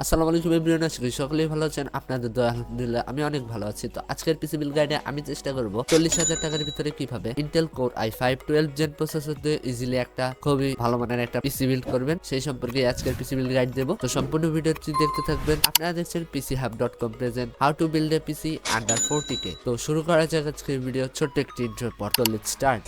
আসসালামু আলাইকুম এভরিওয়ান, আশা করি সকলেই ভালো আছেন। আপনাদের দয়া আলহামদুলিল্লাহ আমি অনেক ভালো আছি। তো আজকের পিসি বিল গাইডে আমি চেষ্টা করব 40,000 টাকার ভিতরে কিভাবে Intel core i5 12 gen processor দিয়ে ইজিলি একটা খুবই ভালো মানের একটা পিসি বিল্ড করবেন সেই সম্পর্কে আজকের পিসি বিল গাইড দেব। তো সম্পূর্ণ ভিডিওটি দেখতে থাকবেন। আপনারা দেখছেন PCHub.com present how to build a PC under 40K। তো শুরু করা যাক আজকের ভিডিও ছোট্ট একটি ইন্ট্রোর পর। তো লেটস স্টার্ট।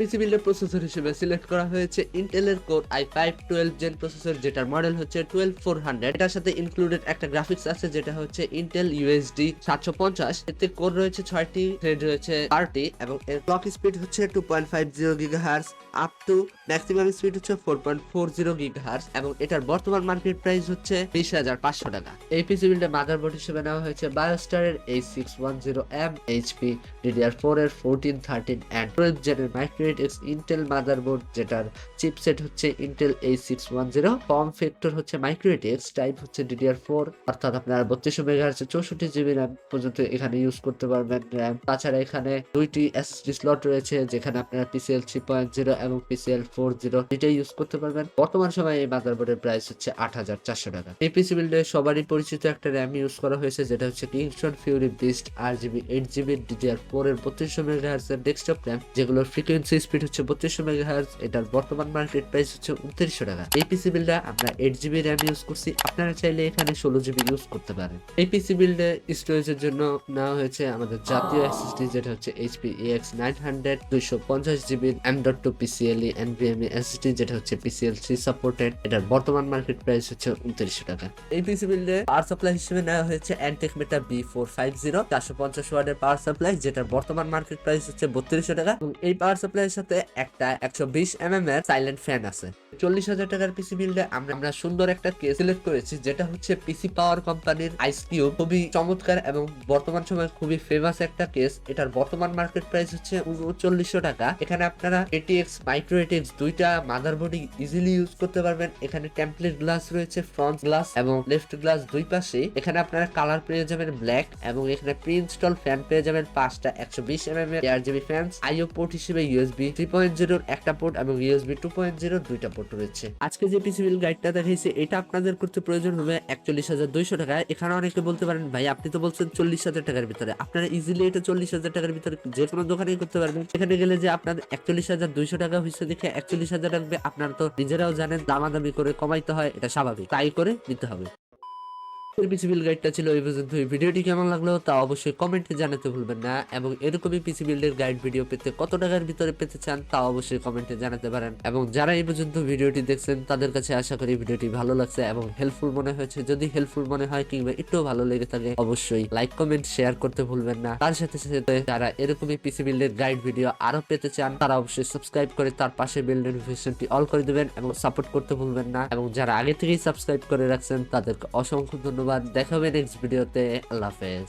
পিসি বিল্ডের প্রসেসর হিসেবে সিলেক্ট করা হয়েছে ইন্টেলের কোর i5 12 জেন প্রসেসর, যেটার মডেল হচ্ছে 12400। এটার সাথে ইনক্লুডেড একটা গ্রাফিক্স আছে যেটা হচ্ছে ইন্টেল USD 750। এতে কোর রয়েছে 6টি, থ্রেড রয়েছে 8টি এবং এর ক্লক স্পিড হচ্ছে 2.50 GHz up to maximum speed হচ্ছে 4.40 GHz এবং এটার বর্তমান মার্কেট প্রাইস হচ্ছে 20,500 টাকা। এই পিসি বিল্ডের মাদারবোর্ড হিসেবে নেওয়া হয়েছে বায়োস্টারের A610M HP DDR4 এর 14 13 and 12 জেনের মাইক্রোইটিক্স ইন্টেল মাদারবোর্ড, যেটার চিপসেট হচ্ছে ইন্টেল A610। ফর্ম ফ্যাক্টর হচ্ছে মাইক্রোইটিক্স, টাইপ হচ্ছে DDR4, অর্থাৎ আপনারা 3200 মেগাহার্জ 64GB র্যাম পর্যন্ত এখানে ইউজ করতে পারবেন র্যাম। তাছাড়া এখানে দুইটি এসএসডি স্লট রয়েছে যেখানে আপনারা PCL 3.0 এবং PCL 4.0 দুইটাই ইউজ করতে পারবেন। বর্তমান সময়ে এই মাদারবোর্ডের প্রাইস হচ্ছে 8,400 টাকা। এই পিসি বিল্ডে সবারই পরিচিত একটা র্যাম ইউজ করা হয়েছে যেটা হচ্ছে Kingston Fury beast 8GB 8GB DDR4 এর 3200 মেগাহার্জ এর ডেস্কটপ র্যাম, যেগুলোর ফ্রিকোয়েন্সি স্পিড হচ্ছে 3200 মেগাহার্জ। এটার বর্তমান মার্কেট প্রাইস হচ্ছে 2900 টাকা। এই পিসি বিল্ডে আমরা 8GB র্যাম ইউজ করছি, আপনারা চাইলে এখানে 16GB ইউজ করতে পারেন। এই পিসি বিল্ডে স্টোরেজের জন্য নেওয়া হয়েছে আমাদের জাতীয় এসএসডি যেটা হচ্ছে HP EX 900 250GB M.2 PCLE NVMe SSD যেটা হচ্ছে PCL 3 সাপোর্টেড। এটার বর্তমান মার্কেট প্রাইস হচ্ছে 2900 টাকা। এই পিসি বিল্ডে পাওয়ার সাপ্লাই হিসেবে নেওয়া হয়েছে Antec Meta B450 450 ওয়াটের পাওয়ার সাপ্লাই, যেটার বর্তমান মার্কেট প্রাইস হচ্ছে 3200 টাকা এবং এই পাওয়ার সাপ্লাইয়ের সাথে একটা 120mm এর সাইলেন্ট ফ্যান আছে। 40,000 টাকার পিসি বিল্ডে আমরা সুন্দর একটা কেস সিলেক্ট করেছি যেটা হচ্ছে পিসি পাওয়ার কোম্পানির আইস কিউব। খুবই চমৎকার এবং বর্তমান সময়ে খুবই ফেমাস একটা কেস। এটার বর্তমান মার্কেট প্রাইস হচ্ছে 3900 টাকা। এখানে আপনারা ATX মাইক্রো ATX দুইটা মাদারবোর্ডই ইজিলি ইউজ করতে পারবেন। এখানে টেমপ্লেট গ্লাস রয়েছে, ফ্রন্ট গ্লাস এবং লেফট গ্লাস দুই পাশে। এখানে আপনারা কালার পেয়ে যাবেন ব্ল্যাক এবং এখানে প্রি ইনস্টল ফ্যান পেয়ে যাবেন 5টা 120mm এর RGB ফ্যানস। IO পোর্ট হিসেবে USB 3.0 এর একটা পোর্ট এবং USB 2.0 দুইটা পোর্ট রয়েছে। আজকে যে পিসি বিল্ড গাইডটা দেখাইছি এটা আপনাদের করতে প্রয়োজন হবে 41,200 টাকা। এখানে অনেকে বলতে পারেন ভাই আপনি তো বলছেন 40,000 টাকার ভিতরে, আপনারা ইজিলি এটা 40,000 টাকার ভিতরে যে কোনো দোকানেই করতে পারবেন। সেখানে গেলে যে আপনাদের 41,200 টাকা হয়েছে দেখে 41,000 রাখবে, আপনারা তো নিজেরাও জানেন দামাদামি করে কমাইতে হয়, এটা স্বাভাবিক, তাই করে নিতে হবে। পিসি বিল্ড গাইডটা ছিল এই পর্যন্ত। এই ভিডিওটি কেমন লাগলো তা অবশ্যই কমেন্টে জানাতে ভুলবেন না এবং এরকমই পিসি বিল্ডের গাইড ভিডিও পেতে কত টাকার ভিতরে পেতে চান তা অবশ্যই কমেন্টে জানাতে পারেন। এবং যারা এই পর্যন্ত ভিডিওটি দেখছেন তাদের কাছে আশা করি ভিডিওটি ভালো লাগছে এবং হেল্পফুল মনে হয়েছে। যদি হেল্পফুল মনে হয় কিংবা একটু ভালো লেগে থাকে অবশ্যই লাইক কমেন্ট শেয়ার করতে ভুলবেন না। তার সাথে সাথে যারা এরকমই পিসি বিল্ডের গাইড ভিডিও আরো পেতে চান তারা অবশ্যই সাবস্ক্রাইব করে তার পাশে বেল নোটিফিকেশনটি অল করে দিবেন এবং সাপোর্ট করতে ভুলবেন না। এবং যারা আগে থেকেই সাবস্ক্রাইব করে রাখছেন তাদেরকে অসংখ্য ধন্যবাদ। দেখা হবে নেক্সট ভিডিওতে। আল্লাহ হাফেজ।